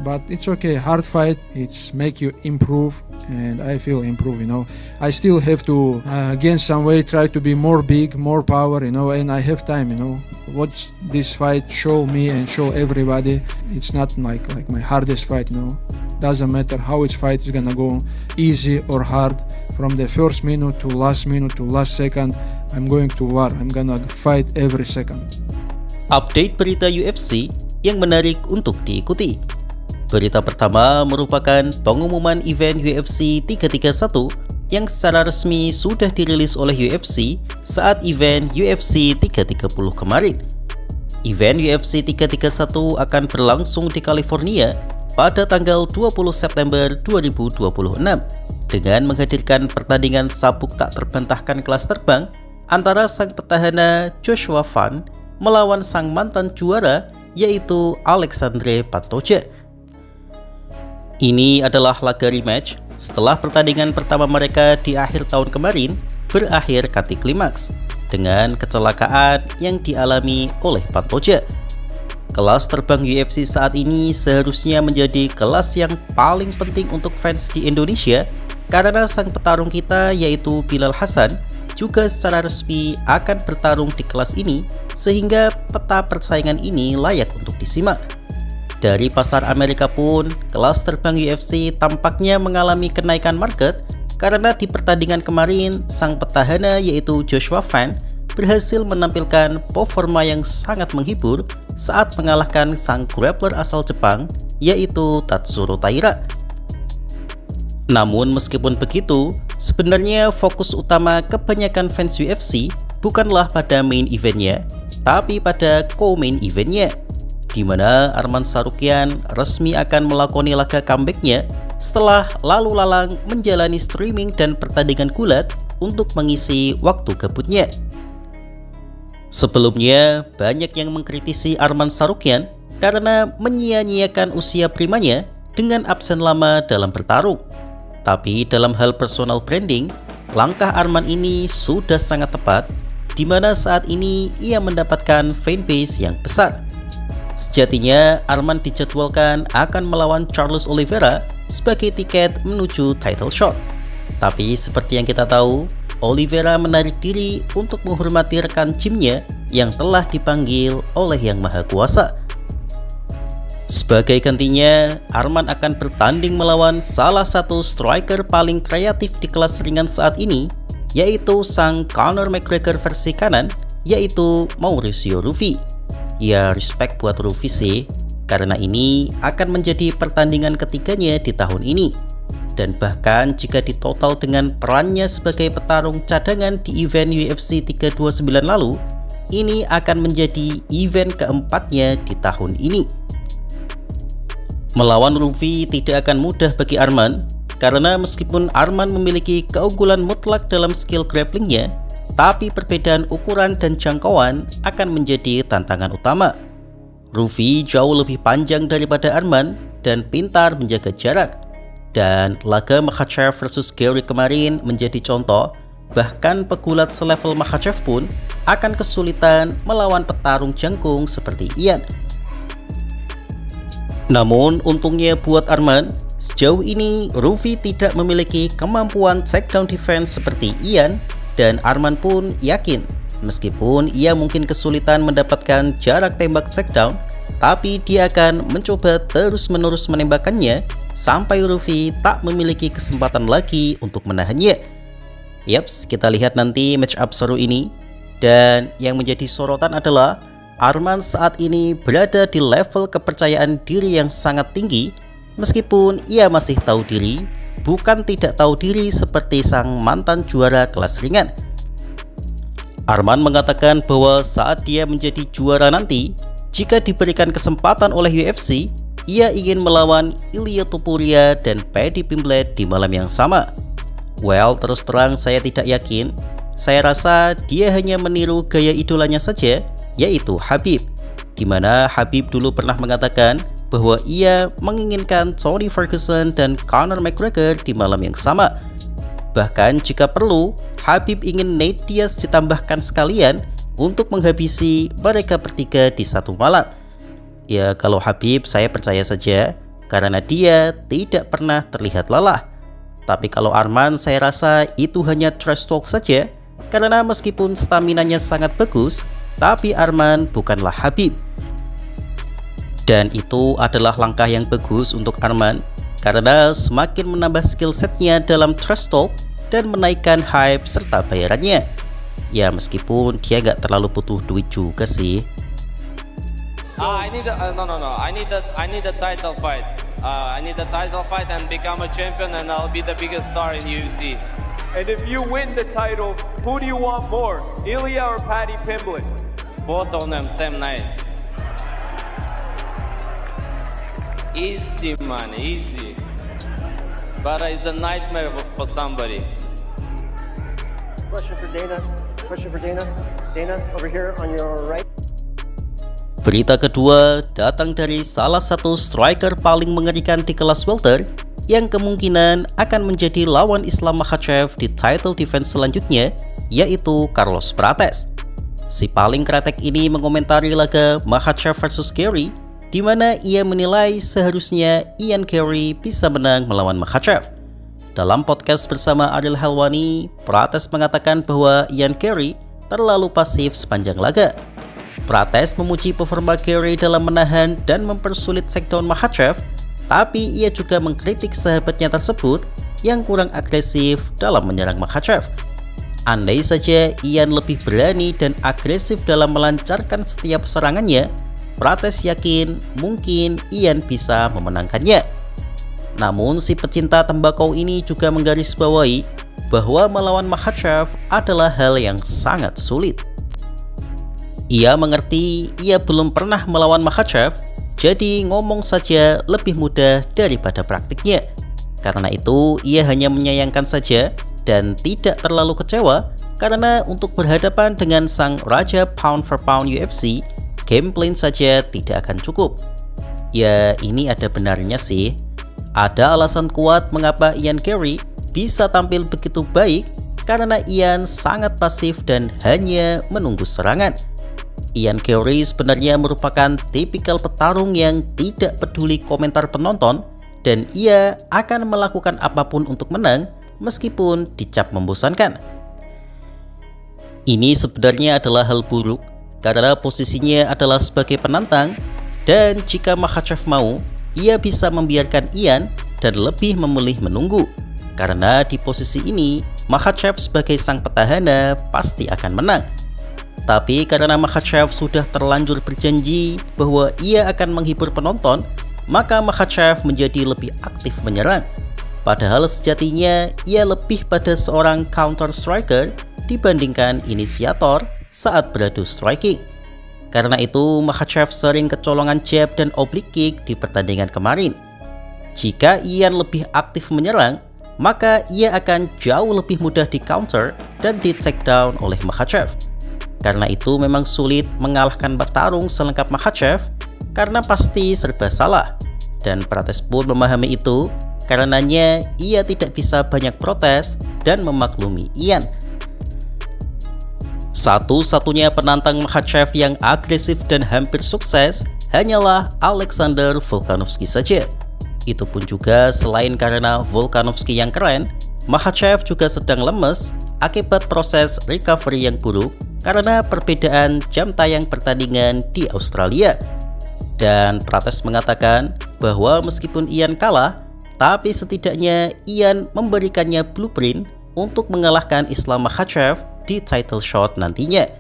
but it's okay. Hard fight, it's make you improve, and I feel improve. I still have to gain some weight, try to be more big, more power. And I have time. What this fight show me and show everybody, it's not like my hardest fight. Doesn't matter how its fight is gonna go, easy or hard. From the first minute to last second, I'm going to war. I'm gonna fight every second. Update berita UFC yang menarik untuk diikuti. Berita pertama merupakan pengumuman event UFC 331 yang secara resmi sudah dirilis oleh UFC saat event UFC 330 kemarin. Event UFC 331 akan berlangsung di California pada tanggal 20 September 2026 dengan menghadirkan pertandingan sabuk tak terbantahkan kelas terbang antara sang petahana Joshua Van melawan sang mantan juara yaitu Alexandre Pantoja. Ini adalah laga rematch setelah pertandingan pertama mereka di akhir tahun kemarin berakhir kati klimaks dengan kecelakaan yang dialami oleh Pantoja. Kelas terbang UFC saat ini seharusnya menjadi kelas yang paling penting untuk fans di Indonesia karena sang petarung kita yaitu Bilal Hasan juga secara resmi akan bertarung di kelas ini sehingga peta persaingan ini layak untuk disimak. Dari pasar Amerika pun, kelas terbang UFC tampaknya mengalami kenaikan market karena di pertandingan kemarin sang petahana yaitu Joshua Van berhasil menampilkan performa yang sangat menghibur saat mengalahkan sang grappler asal Jepang yaitu Tatsuro Taira. Namun meskipun begitu, sebenarnya fokus utama kebanyakan fans UFC bukanlah pada main eventnya, tapi pada co-main eventnya, di mana Arman Tsarukyan resmi akan melakoni laga comebacknya setelah lalu lalang menjalani streaming dan pertandingan gulat untuk mengisi waktu gabutnya. Sebelumnya, banyak yang mengkritisi Arman Tsarukyan karena menyia-nyiakan usia primanya dengan absen lama dalam bertarung. Tapi dalam hal personal branding, langkah Arman ini sudah sangat tepat, di mana saat ini ia mendapatkan fanbase yang besar. Sejatinya, Arman dijadwalkan akan melawan Charles Oliveira sebagai tiket menuju title shot. Tapi seperti yang kita tahu, Oliveira menarik diri untuk menghormati rekan gymnya yang telah dipanggil oleh Yang Maha Kuasa. Sebagai gantinya, Arman akan bertanding melawan salah satu striker paling kreatif di kelas ringan saat ini, yaitu sang Conor McGregor versi kanan, yaitu Mauricio Rufy. Ya, respect buat Rufy sih, karena ini akan menjadi pertandingan ketiganya di tahun ini. Dan bahkan jika ditotal dengan perannya sebagai petarung cadangan di event UFC 329 lalu, ini akan menjadi event keempatnya di tahun ini. Melawan Rufy tidak akan mudah bagi Arman, karena meskipun Arman memiliki keunggulan mutlak dalam skill grapplingnya, tapi perbedaan ukuran dan jangkauan akan menjadi tantangan utama. Rufy jauh lebih panjang daripada Arman dan pintar menjaga jarak. Dan laga Makhachev versus Gary kemarin menjadi contoh, bahkan pegulat selevel Makhachev pun akan kesulitan melawan petarung jangkung seperti Ian. Namun untungnya buat Arman, sejauh ini Rufy tidak memiliki kemampuan takedown defense seperti Ian, dan Arman pun yakin meskipun ia mungkin kesulitan mendapatkan jarak tembak takedown, tapi dia akan mencoba terus-menerus menembakkannya sampai Rufy tak memiliki kesempatan lagi untuk menahannya. Yaps, kita lihat nanti match up seru ini. Dan yang menjadi sorotan adalah Arman saat ini berada di level kepercayaan diri yang sangat tinggi, meskipun ia masih tahu diri, bukan tidak tahu diri seperti sang mantan juara kelas ringan. Arman mengatakan bahwa saat dia menjadi juara nanti, jika diberikan kesempatan oleh UFC, ia ingin melawan Ilia Topuria dan Paddy Pimblett di malam yang sama. Well, terus terang saya tidak yakin. Saya rasa dia hanya meniru gaya idolanya saja, yaitu Khabib, di mana Khabib dulu pernah mengatakan bahwa ia menginginkan Tony Ferguson dan Conor McGregor di malam yang sama. Bahkan jika perlu, Khabib ingin Nate Diaz ditambahkan sekalian untuk menghabisi mereka bertiga di satu malam. Ya, kalau Khabib saya percaya saja, karena dia tidak pernah terlihat lelah. Tapi kalau Arman, saya rasa itu hanya trash talk saja, karena meskipun staminanya sangat bagus, tapi Arman bukanlah Khabib. Dan itu adalah langkah yang bagus untuk Arman, karena semakin menambah skill setnya dalam trash talk dan menaikkan hype serta bayarannya. Ya meskipun dia gak terlalu butuh duit juga sih. I need a title fight. I need a title fight and become a champion, and I'll be the biggest star in UFC. And if you win the title, who do you want more, Ilya or Paddy Pimblett? Both of them same night. Easy, man, easy. But it's a nightmare for somebody. Question for Dana. Question for Dana. Dana, over here on your right. Berita kedua datang dari salah satu striker paling mengerikan di kelas welter yang kemungkinan akan menjadi lawan Islam Makhachev di title defense selanjutnya, yaitu Carlos Prates. Si paling kretek ini mengomentari laga Makhachev vs Garry, di mana ia menilai seharusnya Ian Garry bisa menang melawan Makhachev. Dalam podcast bersama Adil Helwani, Prates mengatakan bahwa Ian Garry terlalu pasif sepanjang laga. Prates memuji performa Garry dalam menahan dan mempersulit takedown Makhachev, tapi ia juga mengkritik sahabatnya tersebut yang kurang agresif dalam menyerang Makhachev. Andai saja Ian lebih berani dan agresif dalam melancarkan setiap serangannya, Prates yakin mungkin Ian bisa memenangkannya. Namun si pecinta tembakau ini juga menggarisbawahi bahwa melawan Makhachev adalah hal yang sangat sulit. Ia mengerti ia belum pernah melawan Makhachev, jadi ngomong saja lebih mudah daripada praktiknya. Karena itu ia hanya menyayangkan saja dan tidak terlalu kecewa, karena untuk berhadapan dengan sang raja pound for pound UFC, game plan saja tidak akan cukup. Ya ini ada benarnya sih. Ada alasan kuat mengapa Ian Garry bisa tampil begitu baik, karena Ian sangat pasif dan hanya menunggu serangan. Ian Garry sebenarnya merupakan tipikal petarung yang tidak peduli komentar penonton, dan ia akan melakukan apapun untuk menang meskipun dicap membosankan. Ini sebenarnya adalah hal buruk karena posisinya adalah sebagai penantang, dan jika Makhachev mau, ia bisa membiarkan Ian dan lebih memilih menunggu. Karena di posisi ini, Makhachev sebagai sang petahana pasti akan menang. Tapi karena Makhachev sudah terlanjur berjanji bahwa ia akan menghibur penonton, maka Makhachev menjadi lebih aktif menyerang. Padahal sejatinya ia lebih pada seorang counter striker dibandingkan inisiator saat beradu striking. Karena itu Makhachev sering kecolongan jab dan oblique kick di pertandingan kemarin. Jika Ian lebih aktif menyerang, maka ia akan jauh lebih mudah di counter dan di takedown oleh Makhachev. Karena itu memang sulit mengalahkan petarung selengkap Makhachev karena pasti serba salah. Dan Prates pun memahami itu, karenanya ia tidak bisa banyak protes dan memaklumi Ian. Satu-satunya penantang Makhachev yang agresif dan hampir sukses hanyalah Alexander Volkanovski saja. Itu pun juga selain karena Volkanovski yang keren, Makhachev juga sedang lemes akibat proses recovery yang buruk karena perbedaan jam tayang pertandingan di Australia. Dan Prates mengatakan bahwa meskipun Ian kalah, tapi setidaknya Ian memberikannya blueprint untuk mengalahkan Islam Makhachev di title shot nantinya.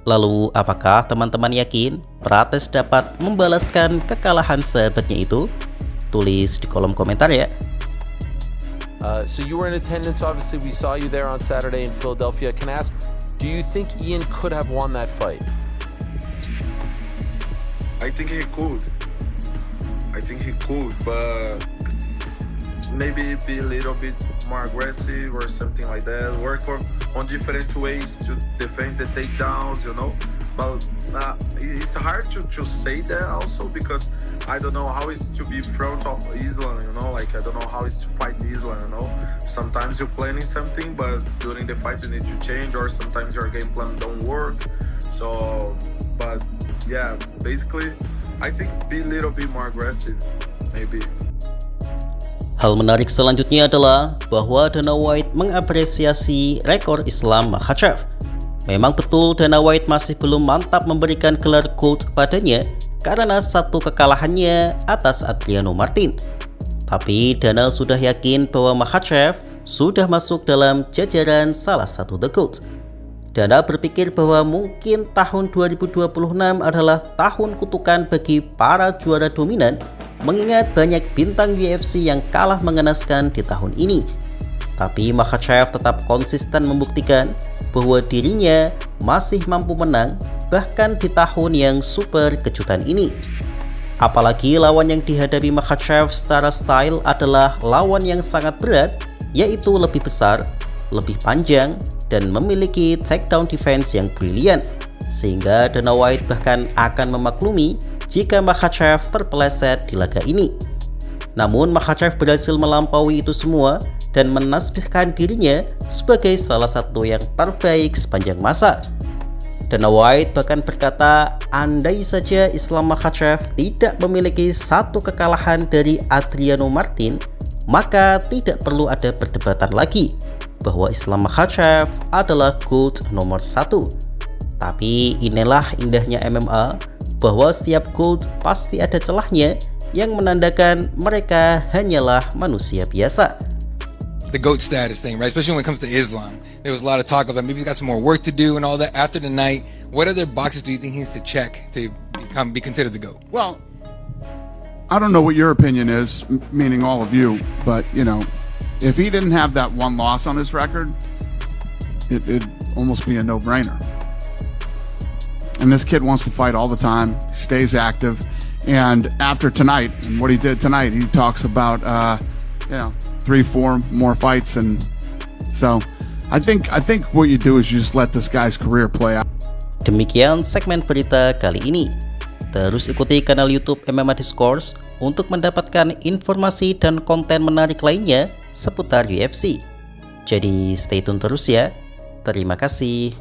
Lalu apakah teman-teman yakin Prates dapat membalaskan kekalahan sahabatnya itu? Tulis di kolom komentar ya. So you were in attendance, obviously we saw you there on Saturday in Philadelphia. Can I ask, do you think Ian could have won that fight? I think he could. But maybe be a little bit more aggressive or something like that. Work on different ways to defend the takedowns, you know. But it's hard to say that also because I don't know how it's to be front of Islam, you know. Like I don't know how it's to fight Islam, you know. Sometimes you're planning something, but during the fight you need to change, or sometimes your game plan don't work. So, but yeah, basically, I think be a little bit more aggressive, maybe. Hal menarik selanjutnya adalah bahwa Dana White mengapresiasi rekor Islam Makhachev. Memang betul Dana White masih belum mantap memberikan gelar GOAT padanya karena satu kekalahannya atas Adriano Martin. Tapi Dana sudah yakin bahwa Makhachev sudah masuk dalam jajaran salah satu The GOAT. Dana berpikir bahwa mungkin tahun 2026 adalah tahun kutukan bagi para juara dominan, mengingat banyak bintang UFC yang kalah mengenaskan di tahun ini. Tapi Makhachev tetap konsisten membuktikan bahwa dirinya masih mampu menang bahkan di tahun yang super kejutan ini. Apalagi lawan yang dihadapi Makhachev secara style adalah lawan yang sangat berat, yaitu lebih besar, lebih panjang, dan memiliki takedown defense yang brilian, sehingga Dana White bahkan akan memaklumi jika Makhachev terpeleset di laga ini. Namun Makhachev berhasil melampaui itu semua dan menasbihkan dirinya sebagai salah satu yang terbaik sepanjang masa. Dana White bahkan berkata, andai saja Islam Makhachev tidak memiliki satu kekalahan dari Adriano Martin, maka tidak perlu ada perdebatan lagi bahwa Islam Makhachev adalah GOAT nomor 1. Tapi inilah indahnya MMA, bahwa setiap GOAT pasti ada celahnya yang menandakan mereka hanyalah manusia biasa. The GOAT status thing, right? Especially when it comes to Islam. There was a lot of talk about maybe he's got some more work to do and all that. After the night, what other boxes do you think he needs to check to be considered the GOAT? Well, I don't know what your opinion is, meaning all of you, but, you know, if he didn't have that one loss on his record, it'd almost be a no-brainer. And this kid wants to fight all the time, stays active, and after tonight, and what he did tonight, he talks about, 3-4 more fights, and so I think what you do is you just let this guy's career play out. Demikian segmen berita kali ini. Terus ikuti kanal YouTube MMA Discourse untuk mendapatkan informasi dan konten menarik lainnya seputar UFC. Jadi stay tune terus ya. Terima kasih.